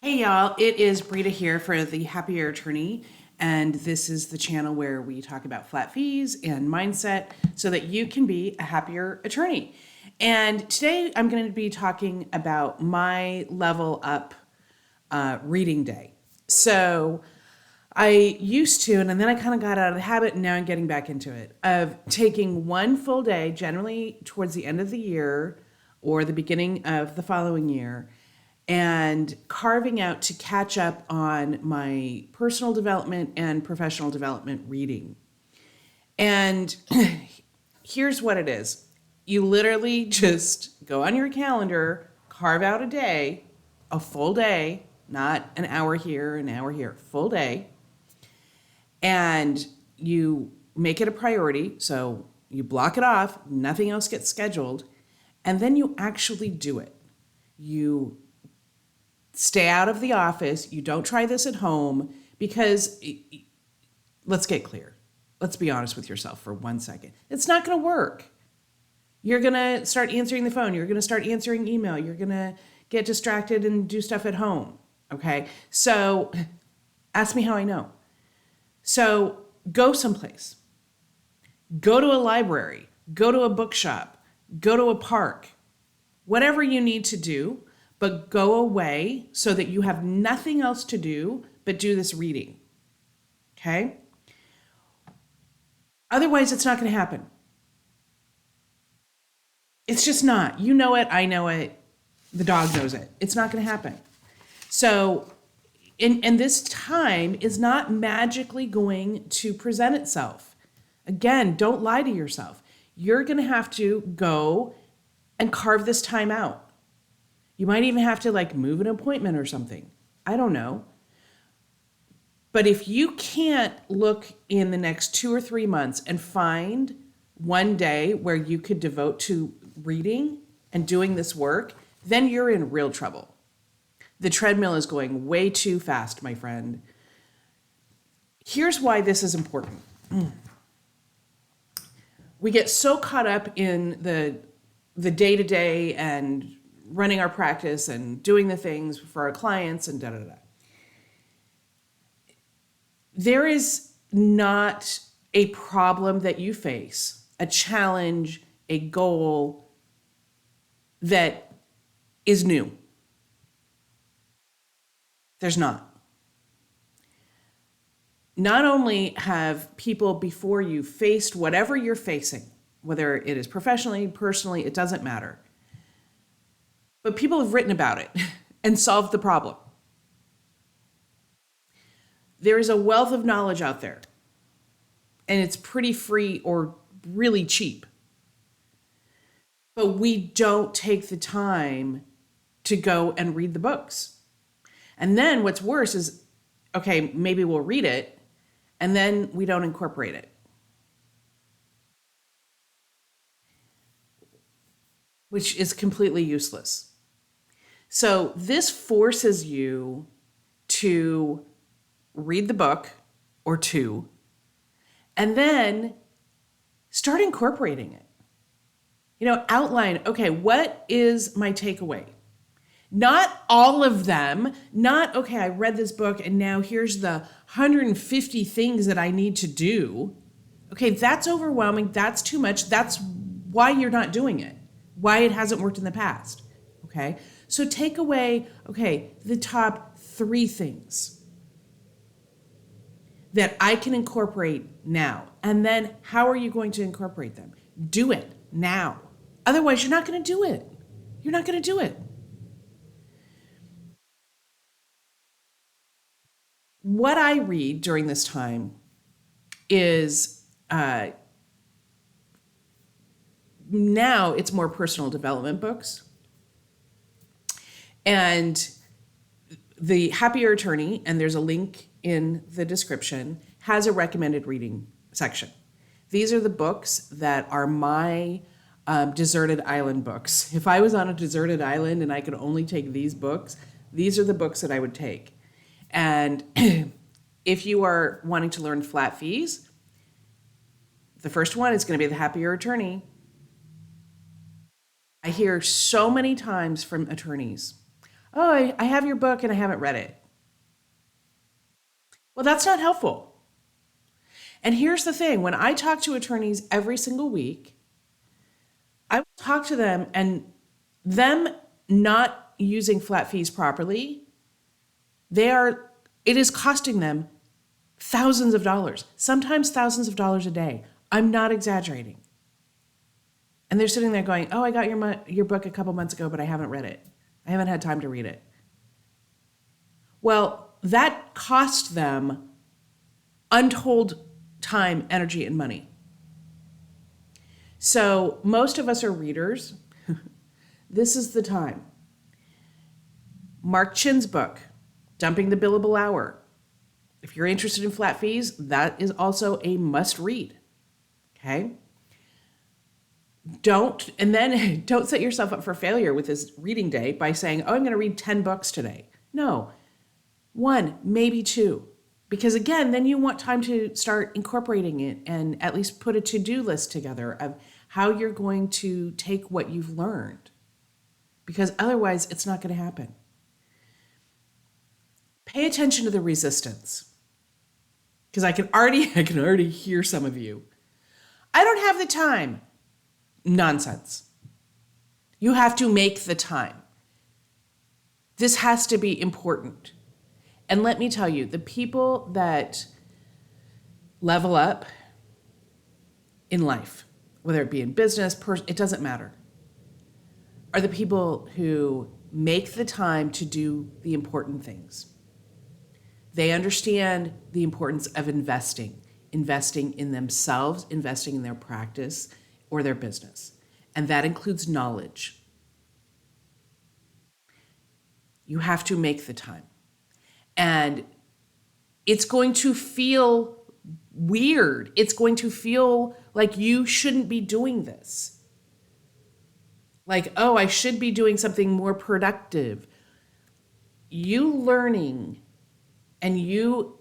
Hey y'all, it is Brita here for the Happier Attorney, and this is the channel where we talk about flat fees and mindset so that you can be a happier attorney. And today I'm going to be talking about my level up reading day. So I used to, and then I kind of got out of the habit, and now I'm getting back into it, of taking one full day, generally towards the end of the year or the beginning of the following year, and carving out to catch up on my personal development and professional development reading. And here's what it is: you literally just go on your calendar, carve out a day, a full day, not an hour here, an hour here, full day, and you make it a priority. So you block it off, nothing else gets scheduled, and then you actually do it. You stay out of the office. You don't try this at home because let's get clear. Let's be honest with yourself for 1 second. It's not going to work. You're going to start answering the phone. You're going to start answering email. You're going to get distracted and do stuff at home. Okay. So ask me how I know. So go someplace, go to a library, go to a bookshop, go to a park, whatever you need to do, but go away so that you have nothing else to do but do this reading. Okay? Otherwise, it's not going to happen. It's just not. You know it, I know it, the dog knows it. It's not going to happen. So, and this time is not magically going to present itself. Again, don't lie to yourself. You're going to have to go and carve this time out. You might even have to move an appointment or something. I don't know. But if you can't look in the next 2 or 3 months and find one day where you could devote to reading and doing this work, then you're in real trouble. The treadmill is going way too fast, my friend. Here's why this is important. We get so caught up in the day-to-day and running our practice and doing the things for our clients and da-da-da. There is not a problem that you face, a challenge, a goal that is new. There's not. Not only have people before you faced whatever you're facing, whether it is professionally, personally, it doesn't matter. But people have written about it and solved the problem. There is a wealth of knowledge out there, and it's pretty free or really cheap. But we don't take the time to go and read the books. And then what's worse is, okay, maybe we'll read it, and then we don't incorporate it, which is completely useless. So this forces you to read the book or two, and then start incorporating it. Outline, okay, what is my takeaway? Not all of them, not, okay, I read this book and now here's the 150 things that I need to do. Okay, that's overwhelming. That's too much. That's why you're not doing it, why it hasn't worked in the past. Okay, so take away, okay, the top 3 things that I can incorporate now. And then how are you going to incorporate them? Do it now. Otherwise, you're not going to do it. You're not going to do it. What I read during this time is now it's more personal development books. And the Happier Attorney, and there's a link in the description, has a recommended reading section. These are the books that are my deserted island books. If I was on a deserted island and I could only take these books, these are the books that I would take. And if you are wanting to learn flat fees, the first one is going to be the Happier Attorney. I hear so many times from attorneys, Oh, I have your book and I haven't read it. Well, that's not helpful. And here's the thing, when I talk to attorneys every single week, I will talk to them, and them not using flat fees properly, they are it is costing them thousands of dollars, sometimes thousands of dollars a day. I'm not exaggerating. And they're sitting there going, "Oh, I got your book a couple months ago, but I haven't read it. I haven't had time to read it." Well, that cost them untold time, energy, and money. So most of us are readers. This is the time. Mark Chin's book, Dumping the Billable Hour. If you're interested in flat fees, that is also a must read. Okay? Don't set yourself up for failure with this reading day by saying, "Oh, I'm going to read 10 books today." No. One, maybe two. Because again, then you want time to start incorporating it and at least put a to-do list together of how you're going to take what you've learned. Because otherwise, it's not going to happen. Pay attention to the resistance. Because I can already hear some of you. "I don't have the time." Nonsense. You have to make the time. This has to be important. And let me tell you, the people that level up in life, whether it be in business, it doesn't matter, are the people who make the time to do the important things. They understand the importance of investing in themselves, investing in their practice or their business. And that includes knowledge. You have to make the time. And it's going to feel weird. It's going to feel like you shouldn't be doing this. Like, oh, I should be doing something more productive. You learning and you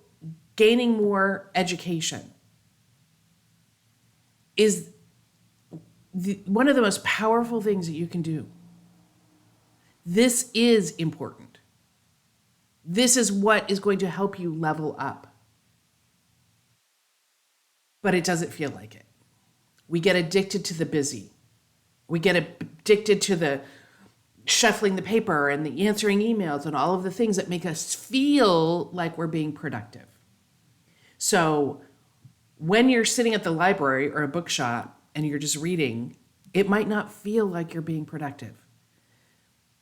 gaining more education is one of the most powerful things that you can do. This is important. This is what is going to help you level up. But it doesn't feel like it. We get addicted to the busy. We get addicted to the shuffling the paper and the answering emails and all of the things that make us feel like we're being productive. So when you're sitting at the library or a bookshop and you're just reading, it might not feel like you're being productive.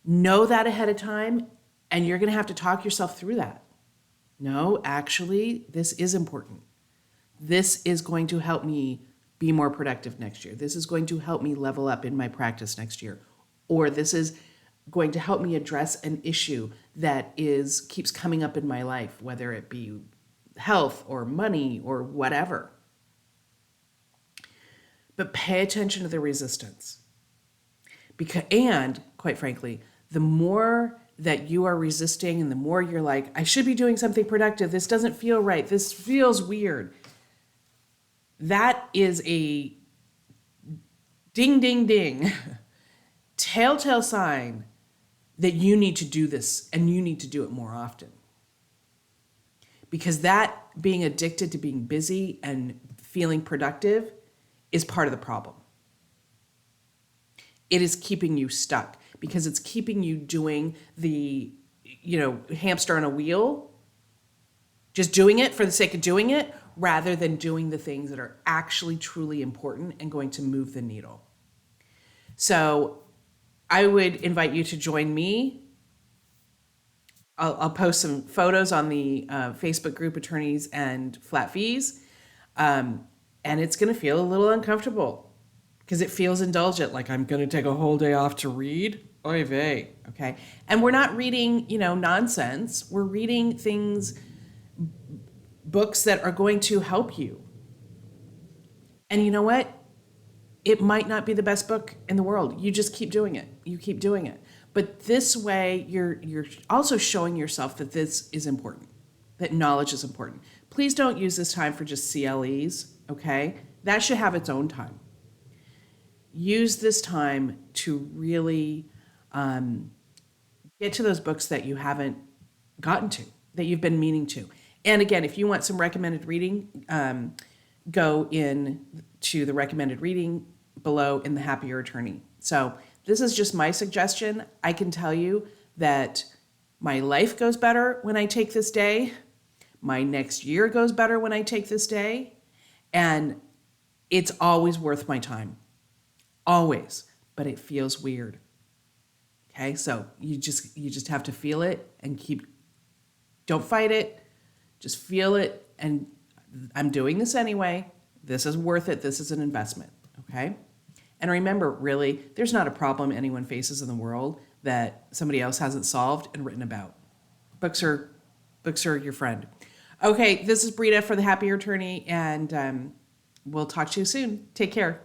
Know that ahead of time, and you're going to have to talk yourself through that. No, actually, this is important. This is going to help me be more productive next year. This is going to help me level up in my practice next year. Or this is going to help me address an issue that keeps coming up in my life, whether it be health or money or whatever. But pay attention to the resistance. And quite frankly, the more that you are resisting and the more you're like, "I should be doing something productive. This doesn't feel right. This feels weird." That is a ding, ding, ding, telltale sign that you need to do this and you need to do it more often. Because that being addicted to being busy and feeling productive is part of the problem. It is keeping you stuck because it's keeping you doing the, hamster on a wheel, just doing it for the sake of doing it, rather than doing the things that are actually truly important and going to move the needle. So I would invite you to join me. I'll post some photos on the Facebook group, Attorneys and Flat Fees. And it's going to feel a little uncomfortable because it feels indulgent, like I'm going to take a whole day off to read. Oy vey, okay? And we're not reading, nonsense. We're reading books that are going to help you. And you know what? It might not be the best book in the world. You just keep doing it. You keep doing it. But this way, you're also showing yourself that this is important, that knowledge is important. Please don't use this time for just CLEs, okay? That should have its own time. Use this time to really get to those books that you haven't gotten to, that you've been meaning to. And again, if you want some recommended reading, go in to the recommended reading below in the Happier Attorney. So this is just my suggestion. I can tell you that my life goes better when I take this day. My next year goes better when I take this day. And it's always worth my time. Always. But it feels weird. Okay? So you just have to feel it and don't fight it. Just feel it. And I'm doing this anyway. This is worth it. This is an investment. Okay? And remember, really, there's not a problem anyone faces in the world that somebody else hasn't solved and written about. Books are your friend. Okay, this is Brita for the Happier Attorney, and we'll talk to you soon. Take care.